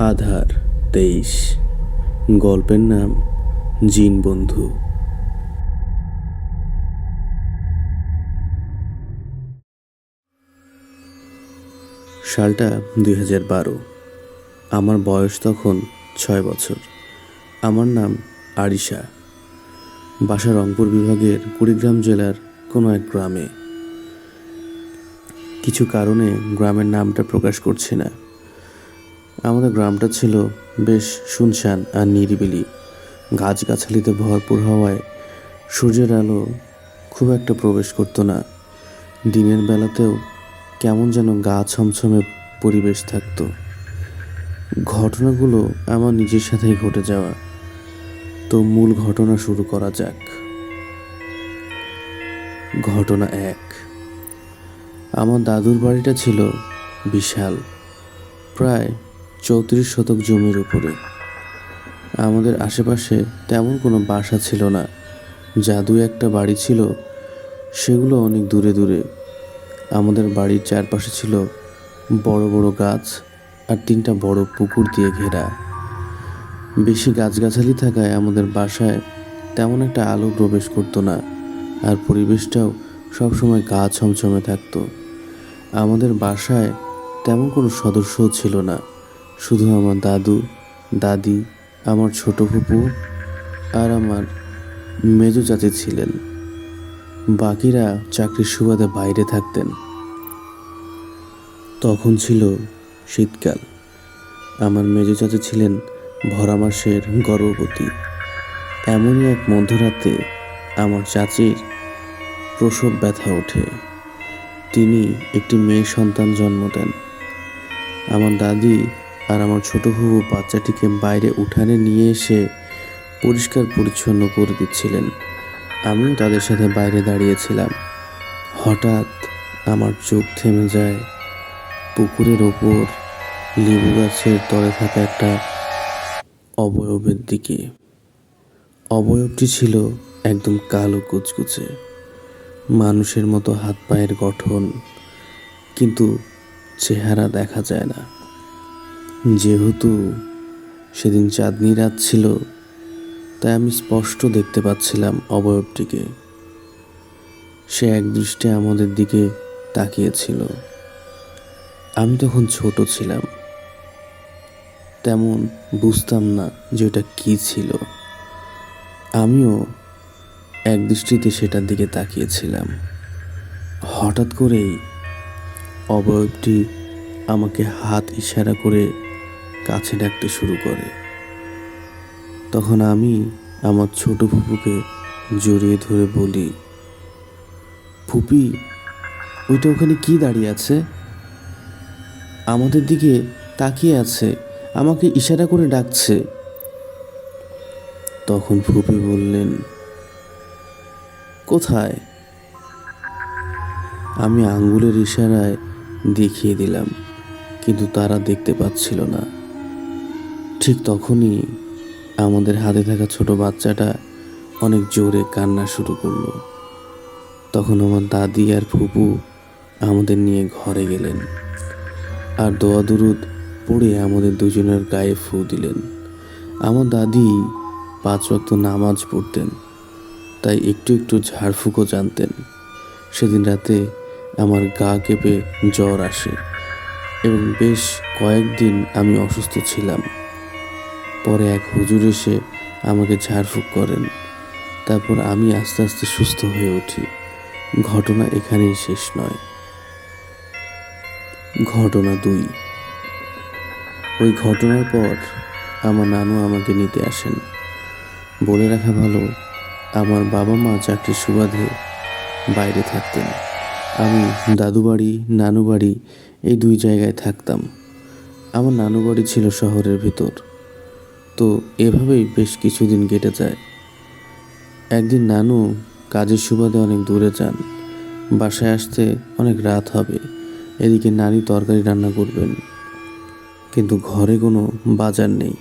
আধার 23। গল্পের নাম জিন বন্ধু। সালটা 2012। আমার বয়স তখন 6 বছর। আমার নাম আরিশা। বাসা রংপুর বিভাগের কুড়িগ্রাম জেলার কোনো এক গ্রামে। কিছু কারণে গ্রামের নামটা প্রকাশ করছি না। আমাদের গ্রামটা ছিল বেশ শুনশান আর নিরিবিলি। গাছগাছালিতে ভরপুর হওয়ায় সূর্যের আলো খুব একটা প্রবেশ করতো না। দিনের বেলাতেও কেমন যেন গা ছমছমে পরিবেশ থাকতো। ঘটনাগুলো আমার নিজের সাথেই ঘটে যাওয়া। তো মূল ঘটনা শুরু করা যাক। ঘটনা 1। আমার দাদুর বাড়িটা ছিল বিশাল, প্রায় 34 শতক জমির উপরে। আমাদের আশেপাশে তেমন কোনো বাসা ছিল না। যা দু একটা বাড়ি ছিল সেগুলো অনেক দূরে দূরে। আমাদের বাড়ির চারপাশে ছিল বড় বড় গাছ আর 3টা বড় পুকুর দিয়ে ঘেরা। বেশি গাছগাছালি থাকায় আমাদের বাসায় তেমন একটা আলো প্রবেশ করতো না, আর পরিবেশটাও সবসময় গা ছমছমে থাকতো। আমাদের বাসায় তেমন কোনো সদস্যও ছিল না, শুধু আমার দাদু, দাদি, আমার ছোট ফুপু আর আমার মেজো চাচি ছিলেন। বাকিরা চাকরির সুবাদে বাইরে থাকতেন। তখন ছিল শীতকাল। আমার মেজো চাচি ছিলেন ভরা মাসের গর্ভবতী। এমনই এক মধ্যরাতে আমার চাচির প্রসব ব্যথা ওঠে। তিনি একটি মেয়ে সন্তান জন্ম দেন। আমার দাদি আর আমার ছোট ফুফু বাচ্চাটিকে বাইরে উঠানে নিয়ে এসে পরিষ্কার পরিচ্ছন্ন করে দিচ্ছিলেন। আমিও তাদের সাথে বাইরে দাঁড়িয়েছিলাম। হঠাৎ আমার চোখ থেমে যায় পুকুরের ওপর লেবু গাছের তলে থাকা একটা অবয়বের দিকে। অবয়বটি ছিল একদম কালো কুচকুচে, মানুষের মতো হাত পায়ের গঠন, কিন্তু চেহারা দেখা যায় না। যেহেতু সেদিন চাঁদনি রাত ছিল, তাই আমি স্পষ্ট দেখতে পাচ্ছিলাম অবয়বটিকে। সে একদৃষ্টে আমাদের দিকে তাকিয়েছিল। আমি তখন ছোট ছিলাম, তেমন বুঝতাম না যে ওটা কী ছিল। আমিও একদৃষ্টিতে সেটার দিকে তাকিয়েছিলাম। হঠাৎ করেই অবয়বটি আমাকে হাত ইশারা করে কাছে ডাকতে শুরু করে। তখন আমি আমার ছোট ফুপুকে জড়িয়ে ধরে বলি, ফুপি, ওইটা ওখানে কি দাঁড়িয়ে আছে? আমাদের দিকে তাকিয়ে আছে, আমাকে ইশারা করে ডাকছে। তখন ফুপি বললেন, কোথায়? আমি আঙ্গুলের ইশারায় দেখিয়ে দিলাম, কিন্তু তারা দেখতে পাচ্ছিল না। ঠিক তখনই আমাদের হাতে থাকা ছোট বাচ্চাটা অনেক জোরে কান্না শুরু করলো। তখন আমার দাদি আর ফুপু আমাদের নিয়ে ঘরে গেলেন আর দোয়া দুরুদ পড়ে আমাদের দুজনের গায়ে ফু দিলেন। আমার দাদি 5 ওয়াক্ত নামাজ পড়তেন, তাই একটু একটু ঝাড়ফুঁকও জানতেন। সেদিন রাতে আমার গা কেঁপে জ্বর আসে এবং বেশ কয়েকদিন আমি অসুস্থ ছিলাম। পরে এক হুজুর এসে আমাকে ঝাড়ফুঁক করেন। তারপর আমি আস্তে আস্তে সুস্থ হয়ে উঠি। ঘটনা এখানেই শেষ নয়। ঘটনা 2। ওই ঘটনার পর আমার নানু আমাকে নিতে আসেন। বলে রাখা ভালো, আমার বাবা মা চাকরির সুবাদে বাইরে থাকতেন। আমি দাদু বাড়ি, নানু বাড়ি এই 2 জায়গায় থাকতাম। আমার নানু বাড়ি ছিল শহরের ভিতর। তো এভাবেই বেশ কিছুদিন কেটে যায়। একদিন নানু কাজের সুবাদে অনেক দূরে যান। বাসায় আসতে অনেক রাত হবে। এদিকে নানি তরকারি রান্না করবেন, কিন্তু ঘরে কোনো বাজার নেই।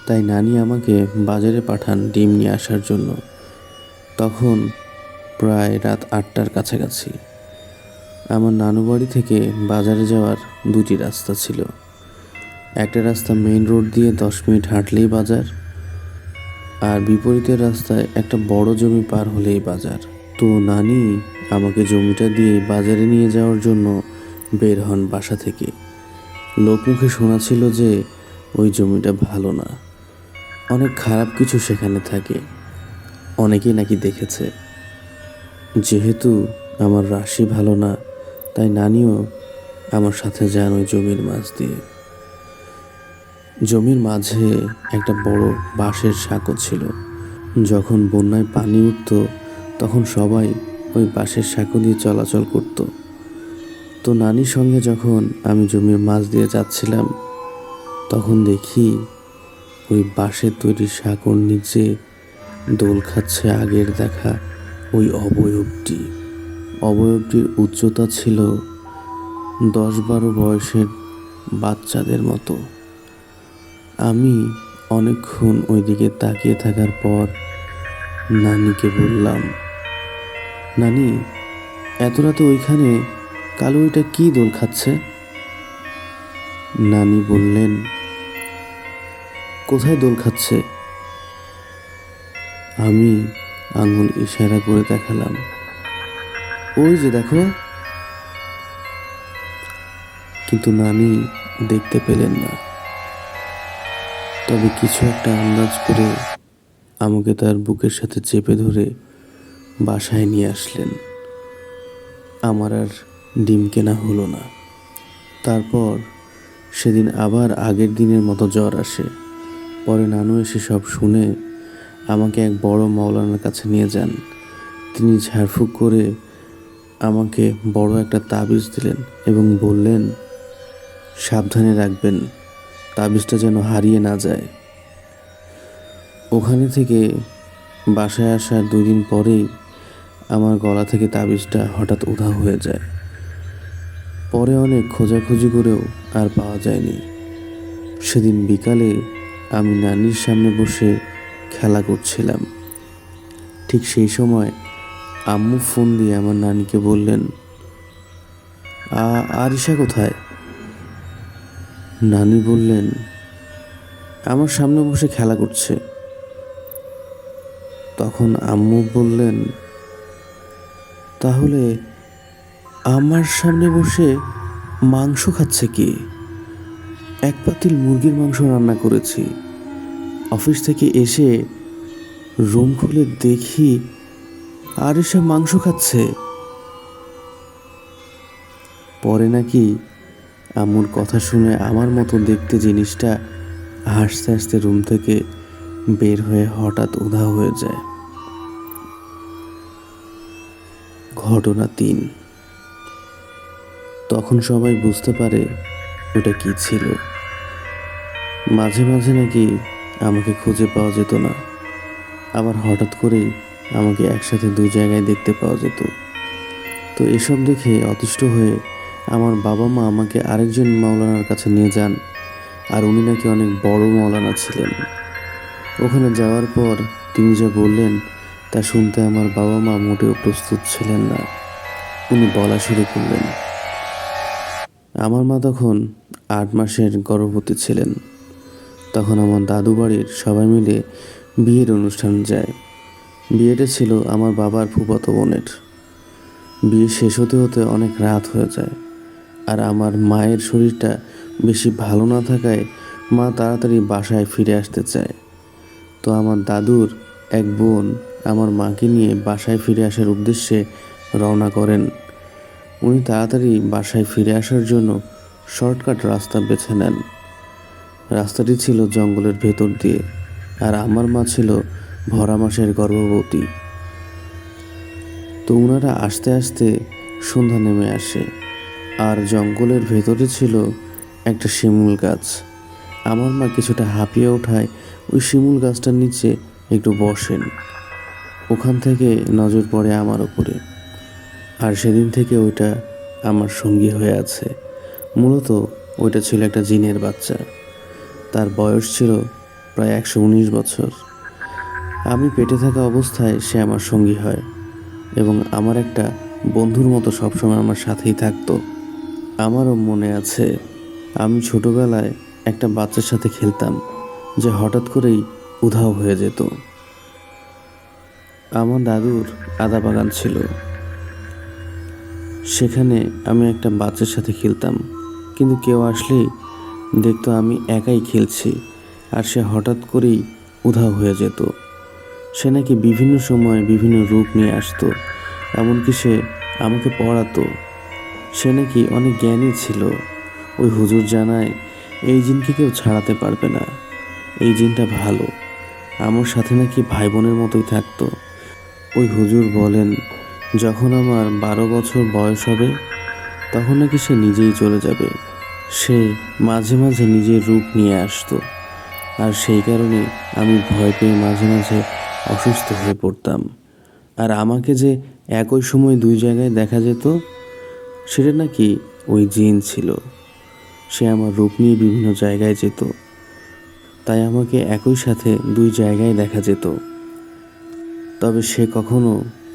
তাই নানি আমাকে বাজারে পাঠান ডিম নিয়ে আসার জন্য। তখন প্রায় রাত 8টার কাছাকাছি। আমার নানু বাড়ি থেকে বাজারে যাওয়ার 2টি রাস্তা ছিল। একটা রাস্তা মেইন রোড দিয়ে 10 মিনিট হাঁটলেই বাজার, আর বিপরীতের রাস্তায় একটা বড় জমি পার হলেই বাজার। তো নানি আমাকে জমিটা দিয়ে বাজারে নিয়ে যাওয়ার জন্য বের হন বাসা থেকে। লোকমুখে শোনা ছিল যে ওই জমিটা ভালো না, অনেক খারাপ কিছু সেখানে থাকে, অনেকেই নাকি দেখেছে। যেহেতু আমার রাশি ভালো না, তাই নানিও আমার সাথে যান ওই জমির মাঝ দিয়ে। জমির মাঝে একটা বড় বাঁশের সাঁকো ছিল। যখন বন্যায় পানি উঠত তখন সবাই ওই বাঁশের সাঁকো দিয়ে চলাচল করত। তো নানির সঙ্গে যখন আমি জমির মাঝ দিয়ে যাচ্ছিলাম, তখন দেখি ওই বাঁশের তৈরি সাঁকোর নিচে দোল খাচ্ছে আগের দেখা ওই অবয়বটি। অবয়বটির উচ্চতা ছিল 10-12 বয়সের বাচ্চাদের মতো। আমি অনেকক্ষণ ওইদিকে তাকিয়ে থাকার পর নানিকে বললাম, নানি, এত রাতে ওইখানে কালো ওইটা কি দোল খাচ্ছে? নানি বললেন, কোথায় দোল খাচ্ছে? আমি আঙুল ইশারা করে দেখালাম, ওই যে দেখো। কিন্তু নানি দেখতে পেলেন না, তবে কিছু একটা আন্দাজ করে আমাকে তার বুকের সাথে চেপে ধরে বাসায় নিয়ে আসলেন। আমার আর ডিম কেনা হলো না। তারপর সেদিন আবার আগের দিনের মতো জ্বর আসে। পরে নানু এসে সব শুনে আমাকে এক বড় মাওলানার কাছে নিয়ে যান। তিনি ঝাড়ফুঁক করে আমাকে বড় একটা তাবিজ দিলেন এবং বললেন, সাবধানে রাখবেন, তাবিজটা যেন হারিয়ে না যায়। ওখানে থেকে বাসায় আসার 2 দিন পরেই আমার গলা থেকে তাবিজটা হঠাৎ উধাও হয়ে যায়। পরে অনেক খোঁজাখুঁজি করেও আর পাওয়া যায়নি। সেদিন বিকালে আমি নানির সামনে বসে খেলা করছিলাম। ঠিক সেই সময় আম্মু ফোন দিয়ে আমার নানিকে বললেন, আরিশা কোথায়? নানি বললেন, আমার সামনে বসে খেলা করছে। তখন আম্মু বললেন, তাহলে আমার সামনে বসে মাংস খাচ্ছে কে? এক পাতিল মুরগির মাংস রান্না করেছি। অফিস থেকে এসে রুম খুলে দেখি আরিশা মাংস খাচ্ছে। পরে নাকি আম্মুর কথা শুনে আমার মতো দেখতে জিনিসটা হাসতে হাসতে রুম থেকে বের হয়ে হঠাৎ উধাও হয়ে যায়। ঘটনা 3। তখন সবাই বুঝতে পারে ওটা কি ছিল। মাঝে মাঝে নাকি আমাকে খুঁজে পাওয়া যেত না, আবার হঠাৎ করেই আমাকে একসাথে 2 জায়গায় দেখতে পাওয়া যেত। তো এসব দেখে অতিষ্ঠ হয়ে আমার বাবা মা আমাকে আরেকজন মাওলানার কাছে নিয়ে যান, আর উনি নাকি অনেক বড় মাওলানা ছিলেন। ওখানে যাওয়ার পর তিনি যা বললেন তা শুনতে আমার বাবা মা মোটেও প্রস্তুত ছিলেন না। উনি বলা শুরু করলেন, আমার মা তখন 8 মাসের গর্ভবতী ছিলেন। তখন আমার দাদু বাড়ির সবাই মিলে বিয়ের অনুষ্ঠান যায়। বিয়েটা ছিল আমার বাবার ফুফাতো বোনের। বিয়ে শেষ হতে হতে অনেক রাত হয়ে যায়, আর আমার মায়ের শরীরটা বেশি ভালো না থাকায় মা তাড়াতাড়ি বাসায় ফিরে আসতে চায়। তো আমার দাদুর এক বোন আমার মাকে নিয়ে বাসায় ফিরে আসার উদ্দেশ্যে রওনা করেন। উনি তাড়াতাড়ি বাসায় ফিরে আসার জন্য শর্টকাট রাস্তা বেছে নেন। রাস্তাটি ছিল জঙ্গলের ভেতর দিয়ে, আর আমার মা ছিল ভরা মাসের গর্ভবতী। তো ওনারা আস্তে আস্তে সন্ধ্যা নেমে আসে, আর জঙ্গলের ভেতরে ছিল একটা শিমুল গাছ। আমার মা কিছুটা হাঁপিয়ে ওঠায় ওই শিমুল গাছটার নিচে একটু বসেন। ওখান থেকে নজর পড়ে আমার উপরে, আর সেদিন থেকে ওইটা আমার সঙ্গী হয়ে আছে। মূলত ওইটা ছিল একটা জিনের বাচ্চা। তার বয়স ছিল প্রায় 119 বছর। আমি পেটে থাকা অবস্থায় সে আমার সঙ্গী হয় এবং আমার একটা বন্ধুর মতো সবসময় আমার সাথেই থাকতো। আমারও মনে আছে, আমি ছোটবেলায় একটা বাচ্চার সাথে খেলতাম, যে হঠাৎ করেই উধাও হয়ে যেত। আমার দাদুর আদা বাগান ছিল, সেখানে আমি একটা বাচ্চার সাথে খেলতাম, কিন্তু কেউ আসলেই দেখতো আমি একাই খেলছি, আর সে হঠাৎ করেই উধাও হয়ে যেত। সে নাকি বিভিন্ন সময় বিভিন্ন রূপ নিয়ে আসতো, এমনকি সে আমাকে পড়াতো। সে নাকি অনেক জ্ঞানী ছিল। ওই হুজুর জানায় এই জিনকে কেউ ছাড়াতে পারবে না, এই জিনটা ভালো। আমার সাথে নাকি ভাই বোনের মতোই থাকতো। ওই হুজুর বলেন যখন আমার 12 বছর বয়স হবে তখন নাকি সে নিজেই চলে যাবে। সে মাঝে মাঝে নিজের রূপ নিয়ে আসতো, আর সেই কারণে আমি ভয় পেয়ে মাঝে মাঝে অসুস্থ হয়ে পড়তাম। আর আমাকে যে একই সময় দুই জায়গায় দেখা যেত, সেটা নাকি ওই জিন ছিল। সে আমার রূপ নিয়ে বিভিন্ন জায়গায় যেত, তাই আমাকে একই সাথে দুই জায়গায় দেখা যেত। তবে সে কখনো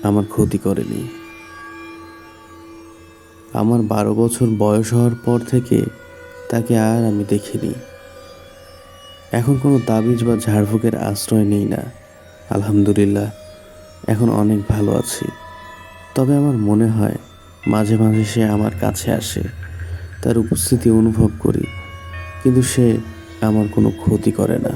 আমার ক্ষতি করেনি। আমার 12 বছর বয়স হওয়ার পর থেকে তাকে আর আমি দেখিনি। এখন কোনো তাবিজ বা ঝাড়ফুঁকের আশ্রয় নেই না, আলহামদুলিল্লাহ। এখন অনেক ভালো আছি। তবে আমার মনে হয় মাঝে মাঝে সে আমার কাছে আসে, তার উপস্থিতি অনুভব করি, কিন্তু সে আমার কোনো ক্ষতি করে না।